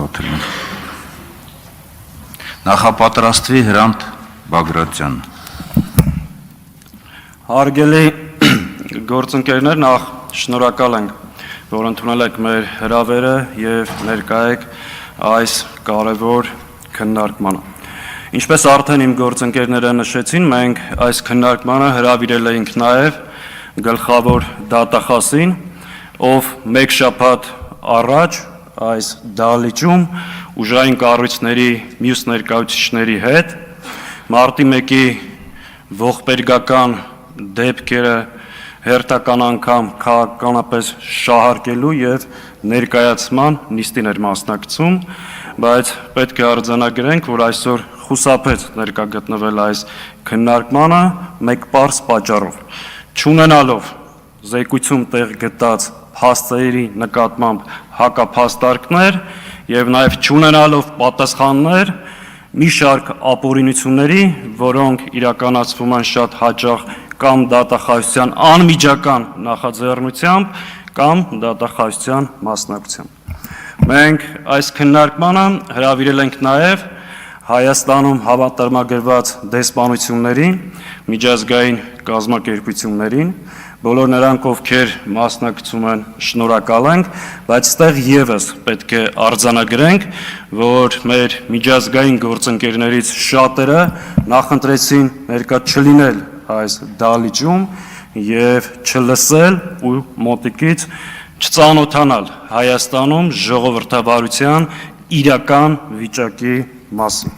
Սաղաթելյան։ Նախապատրաստվի Հրանտ Բագրատյան։ Հարգելի գործընկերներ, նախ շնորհակալ ենք, որ ընդունել եք մեր հրավերը եւ ներկա եք այս կարևոր քննարկմանը։ Ինչպես արդեն իմ գործընկերները նշեցին, մենք այս քննարկմանը հրավիրել էինք նաեւ գլխավոր դատախազին, ով մեկ շաբաթ առաջ այս դահլիճում ուժային կառույցների մյուս ներկայացուցիչների հետ մարտի 1-ի ողբերգական դեպքերը հերթական անգամ քաղաքականապես շահարկելու եւ ներկայացման նիստին էր մասնակցում, բայց պետք է արձանագրենք, որ այսօր խուսափեց ներկա գտնվել այս քննարկմանը մեկ պարզ պատճառով։ Չունենալով զեկույցում տեղ գտած փաստերի նկատմամբ հակափաստարկներ եւ նաեւ չունենալով պատասխաններ մի շարք ապօրինությունների, որոնք իրականացվում են շատ հաճախ կամ դատախազության անմիջական նախաձեռնությամբ կամ դատախազության մասնակցությամբ։ Մենք այս քննարկմանը հրավիրել ենք նաեւ Հայաստանում հավատարմագրված դեսպանություններին, միջազգային կազմակերպություններին, բոլոր նրանք, ովքեր մասնակցում են, շնորհակալ ենք, բայց ստեղ եւս պետք է արձանագրենք, որ մեր միջազգային գործընկերներից շատերը նախընտրեցին ներկա չլինել այս դահլիճում եւ չլսել ու մոտիկից չծանոթանալ Հայաստանում ժողովրդավարության իրական վիճակի մասին։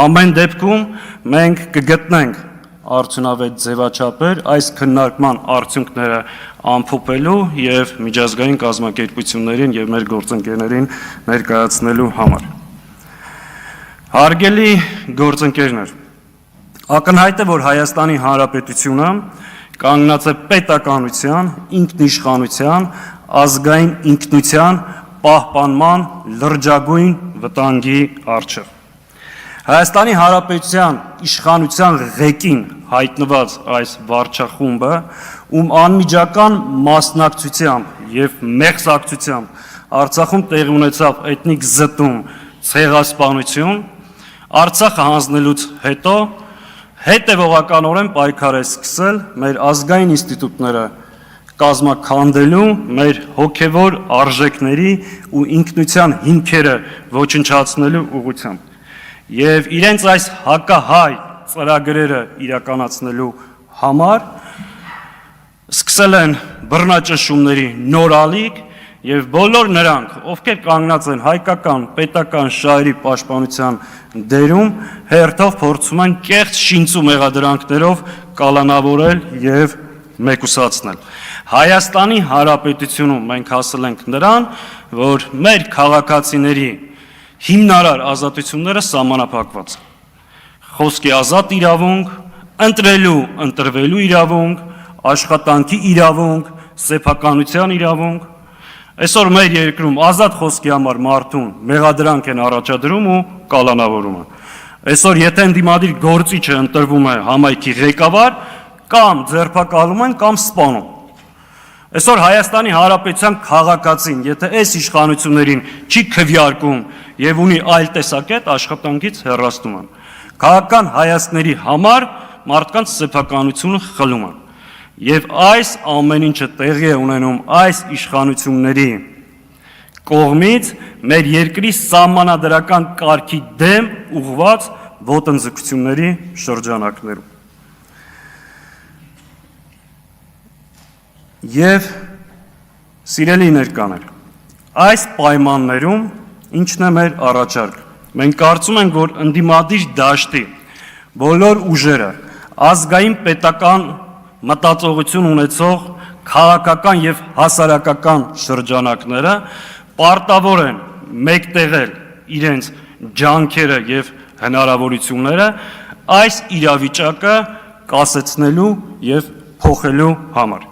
Ամեն դեպքում մենք կգտնենք արդյունավետ ձևաչափեր այս քննարկման արդյունքները ամփոփելու եւ միջազգային կազմակերպություններին եւ մեր գործընկերներին ներկայացնելու համար։ Հարգելի գործընկերներ, ակնհայտ է, որ Հայաստանի Հանրապետությունը կանգնած է պետականության, ինքնիշխանության, ազգային ինքնության պահպանման լրջագույն վտանգի առջև։ Հայաստանի Հանրապետության իշխանության ղեկին հայտնված այս վարչախումբը, ում անմիջական մասնակցությամբ եւ մեղսակցությամբ Արցախում տեղի ունեցավ էթնիկ զտում, ցեղասպանություն, Արցախը հանձնելուց հետո հետևողականորեն պայքար է սկսել մեր ազգային ինստիտուտները կազմաքանդելու, մեր հոգևոր արժեքների ու ինքնության հիմքերը ոչնչացնելու ուղղությամբ։ Եվ իրենց այս հակահայ ծրագրերը իրականացնելու համար սկսել են բռնաճնշումների նոր ալիք եւ բոլոր նրանք, ովքեր կանգնած են հայկական, պետական շահերի պաշտպանության դերում, հերթով փորձում են կեղծ շինծու մեղադրանքներով կալանավորել եւ մեկուսացնել։ Հայաստանի Հանրապետությունում մենք հասել ենք նրան, որ մեր քաղաքացիների հիմնարար ազատությունները սահմանափակված են։ Խոսքի ազատ իրավունք, ընտրելու, ընտրվելու իրավունք, աշխատանքի իրավունք, սեփականության իրավունք։ Այսօր մեր երկրում ազատ խոսքի համար մարդուն մեղադրանք են առաջադրում ու կալանավորում են։ Այսօր եթե ընդդիմադիր գործիչը ընտրվում է համայնքի ղեկավար, կամ ձերբակալում են, կամ սպանում։ Այսօր Հայաստանի Հանրապետության քաղաքացին, եթե այս իշխանություններին չի քվեարկում եւ ունի այլ տեսակետ, աշխատանքից հեռացնում են։ Քաղաքական հայացքների համար մարդկանց սեփականությունը խլում են։ Եվ այս ամեն ինչը տեղի է ունենում այս իշխանությունների կողմից մեր երկրի սահմանադրական կարգի դեմ ուղղված ոտնձգությունների շրջանակներում։ Եվ սիրելի ներկաներ, այս պայմաններում ինչն է մեր առաջարկը։ Մենք կարծում ենք, որ ընդդիմադիր դաշտի բոլոր ուժերը, ազգային պետական մտածողություն ունեցող քաղաքական եւ հասարակական շրջանակները պարտավոր են մեկտեղել իրենց ջանքերը եւ հնարավորությունները այս իրավիճակը կասեցնելու եւ փոխելու համար։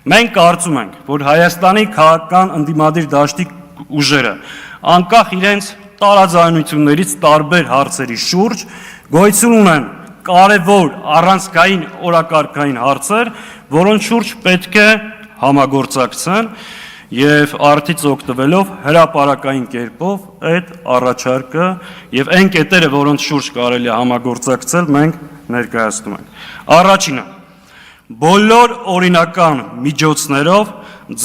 Մենք կարծում ենք, որ Հայաստանի քաղաքական ընդդիմադիր դաշտի ուժերը անկախ իրենց տարաձայնություններից տարբեր հարցերի շուրջ գոյություն ունեն կարևոր առանցքային օրակարգային հարցեր, որոնց շուրջ պետք է համագործակցեն եւ արդից օգտվելով հրապարակային կերպով այդ առաջարկը եւ այն կետերը, որոնց շուրջ կարելի է համագործակցել, մենք ներկայացնում ենք։ Առաջինը՝ բոլոր օրինական միջոցներով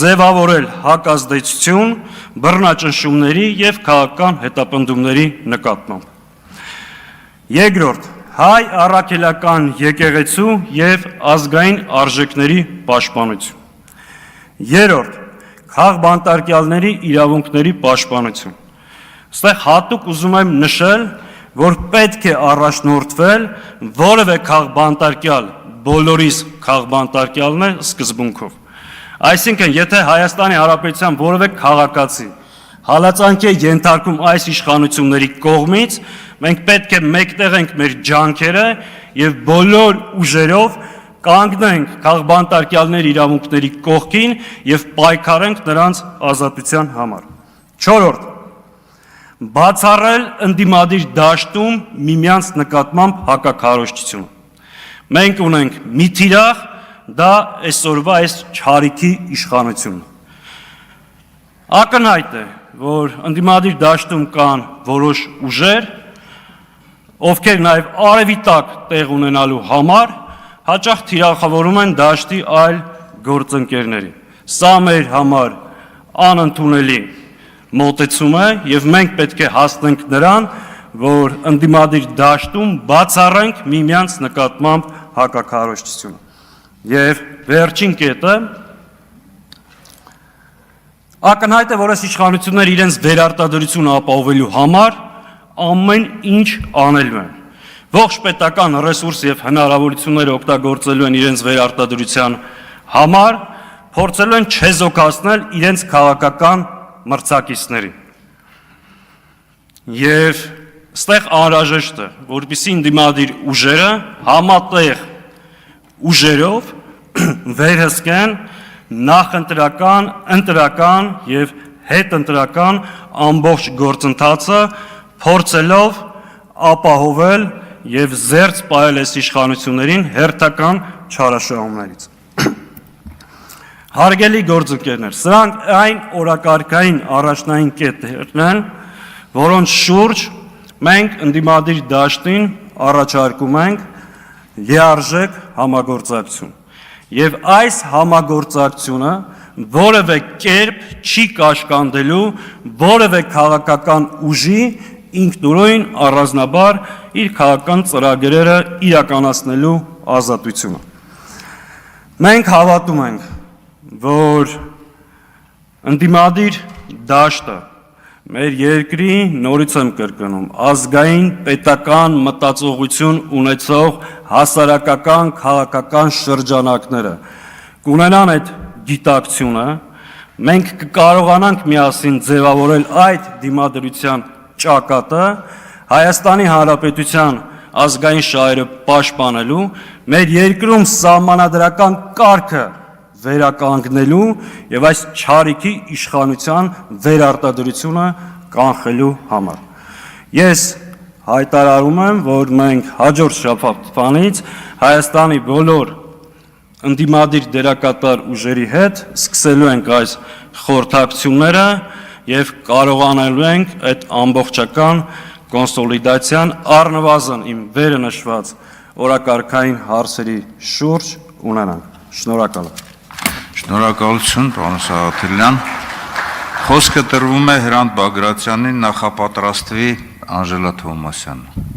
ձևավորել հակազդեցություն բռնաճնշումների եւ քաղաքական հետապնդումների նկատմամբ։ Երկրորդ՝ հայ առաքելական եկեղեցու եւ ազգային արժեքների պաշտպանություն։ Երրորդ՝ քաղբանտարկյալների իրավունքների պաշտպանություն։ Այստեղ հատուկ ուզում եմ նշել, որ պետք է առաջնորդվել որևէ քաղբանտարկյալ, բոլորիս քաղբանտարկյալն է սկզբունքով։ Այսինքն, եթե Հայաստանի Հանրապետության որևէ քաղաքացի հալածանքի է ենթարկում այս իշխանությունների կողմից, մենք պետք է մեկտեղենք մեր ջանքերը եւ բոլոր ուժերով կանգնենք քաղբանտարկյալների իրավունքների կողքին եւ պայքարենք նրանց ազատության համար։ Չորրորդ՝ բացառել ընդդիմադիր դաշտում միմյանց նկատմամբ հակաքարոզչությունը։ Մենք ունենք մի թիրախ, դա այսօրվա այս չարիքի իշխանությունն է։ Ակնհայտ է, որ ընդդիմադիր դաշտում կան որոշ ուժեր, ովքեր նաև արևի տակ տեղ ունենալու համար հաճախ թիրախավորում են դաշտի այլ գործընկերների։ Սա մեր համար անընդունելի մոտեցում է եւ մենք պետք է հասնենք նրան, որ ընդդիմադիր դաշտում բացառենք միմյանց նկատմամբ հակաքարոզչությունը։ Եվ վերջին կետը ակնհայտ է, որ այս իշխանությունները իրենց վերարտադրությունը ապահովելու համար ամեն ինչ անելու են։ Ողջ պետական ռեսուրս եւ հնարավորությունները օգտագործելու են իրենց վերարտադրության համար, փորձելու են չեզոքացնել իրենց քաղաքական մրցակիցներին։ Եվ այստեղ անհրաժեշտ է, որպեսզի ընդդիմադիր ուժերը համատեղ ուժերով վերահսկեն նախընտրական, ընտրական եւ հետընտրական ամբողջ գործընթացը, փորձելով ապահովել եւ զերծ պահել այս իշխանություններին հերթական չարաշահումներից։ Հարգելի գործընկերներ, սրանք այն օրակարգային առաջնային կետերն են, որոնց շուրջ մենք ընդդիմադիր դաշտին առաջարկում ենք լիարժեք համագործակցություն։ Եվ այս համագործակցությունը որևէ կերպ չի կաշկանդելու որևէ քաղաքական ուժի ինքնուրույն առանձնաբար իր քաղաքական ծրագրերը իրականացնելու ազատությունը։ Մենք հավատում ենք, որ ընդդիմադիր դաշտը մեր երկրի, նորից եմ կրկնում, ազգային պետական մտածողություն ունեցող հասարակական քաղաքական շրջանակները կունենան այդ գիտակցությունը, մենք կկարողանանք միասին ձևավորել այդ դիմադրության ճակատը Հայաստանի Հանրապետության ազգային շահերը պաշտպանելու, մեր երկրում սահմանադրական կարգը վերականգնելու եւ այս չարիքի իշխանության վերարտադրությունը կանխելու համար։ Ես հայտարարում եմ, որ մենք հաջորդ շաբաթվանից Հայաստանի բոլոր ընդդիմադիր դերակատար ուժերի հետ սկսելու ենք այս խորհրդակցությունները եւ կարողանալու ենք այդ ամբողջական կոնսոլիդացիան առնվազն իմ վերը նշված օրակարգային հարցերի շուրջ ունենանք։ Շնորհակալ եմ։ Շնորհակալություն, պարոն Սաղաթելյան։ Խոսքը տրվում է Հրանտ Բագրատյանին, նախապատրաստվի Անժելա Թովմասյանը։